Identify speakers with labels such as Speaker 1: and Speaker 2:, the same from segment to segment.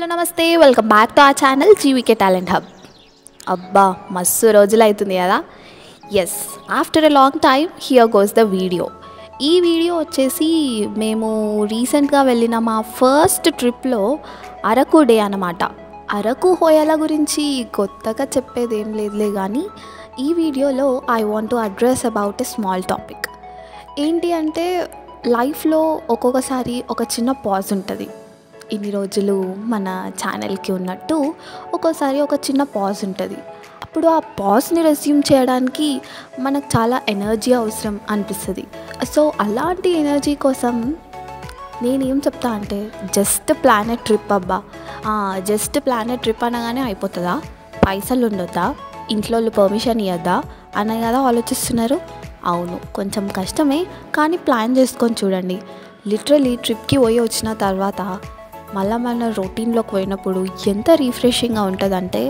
Speaker 1: Hello నమస్తే welcome back to our channel G V K talent hub. అబ్బా మస్తు రోజులు అవుతుంది కదా. Yes, after a long time here goes the video. ఈ వీడియో వచ్చేసి మేము రీసెంట్గా వెళ్ళిన మా ఫస్ట్ ట్రిప్లో అరకు డే అన్నమాట. అరకు హోయాల గురించి కొత్తగా చెప్పేది ఏం లేదులే, కానీ ఈ వీడియోలో I want to address about a small topic. ఏంటి అంటే, లైఫ్లో ఒక్కొక్కసారి ఒక చిన్న పాజ్ ఉంటుంది. ఇన్ని రోజులు మన ఛానల్కి ఉన్నట్టు ఒక్కోసారి ఒక చిన్న పాజ్ ఉంటుంది. అప్పుడు ఆ పాజ్ని రెజ్యూమ్ చేయడానికి మనకు చాలా ఎనర్జీ అవసరం అనిపిస్తుంది. సో అలాంటి ఎనర్జీ కోసం నేనేం చెప్తా అంటే, జస్ట్ ప్లాన్ ఏ ట్రిప్. అబ్బా జస్ట్ ప్లాన్ ఏ ట్రిప్ అనగానే అయిపోతుందా? పైసలు ఉండొద్దా? ఇంట్లో పర్మిషన్ ఇవ్వద్దా అనే కదా ఆలోచిస్తున్నారు. అవును, కొంచెం కష్టమే, కానీ ప్లాన్ చేసుకొని చూడండి. లిటరలీ ట్రిప్కి పోయి వచ్చిన తర్వాత మళ్ళీ మన రొటీన్లోకి పోయినప్పుడు ఎంత రిఫ్రెషింగ్గా ఉంటుందంటే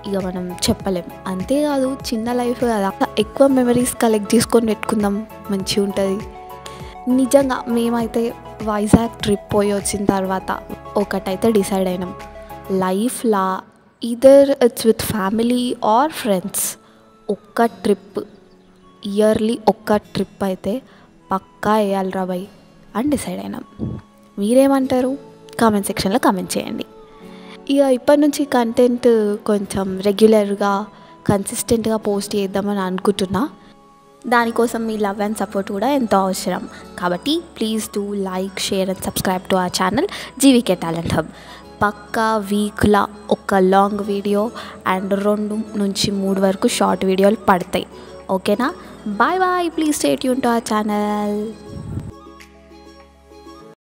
Speaker 1: ఇక మనం చెప్పలేం. అంతేకాదు, చిన్న లైఫ్ కదా, ఎక్కువ మెమరీస్ కలెక్ట్ చేసుకొని పెట్టుకుందాం, మంచిగా ఉంటుంది. నిజంగా మేమైతే వైజాగ్ ట్రిప్ పోయి వచ్చిన తర్వాత ఒకటైతే డిసైడ్ అయినాం, లైఫ్లా either it's with family or friends ఒక్క ట్రిప్, ఇయర్లీ ఒక్క ట్రిప్ అయితే పక్కా వేయాలిరా బై అని డిసైడ్ అయినాం. మీరేమంటారు? కామెంట్ సెక్షన్లో కామెంట్ చేయండి. ఇక ఇప్పటి నుంచి కంటెంట్ కొంచెం రెగ్యులర్గా కన్సిస్టెంట్గా పోస్ట్ చేద్దామని అనుకుంటున్నా. దానికోసం మీ లవ్ అండ్ సపోర్ట్ కూడా ఎంతో అవసరం. కాబట్టి please do like, share and subscribe to our channel G V K talent hub. పక్కా వీక్లా ఒక లాంగ్ వీడియో అండ్ 2 నుంచి 3 వరకు షార్ట్ వీడియోలు పడతాయి. ఓకేనా? Bye bye. Please stay tune to our channel.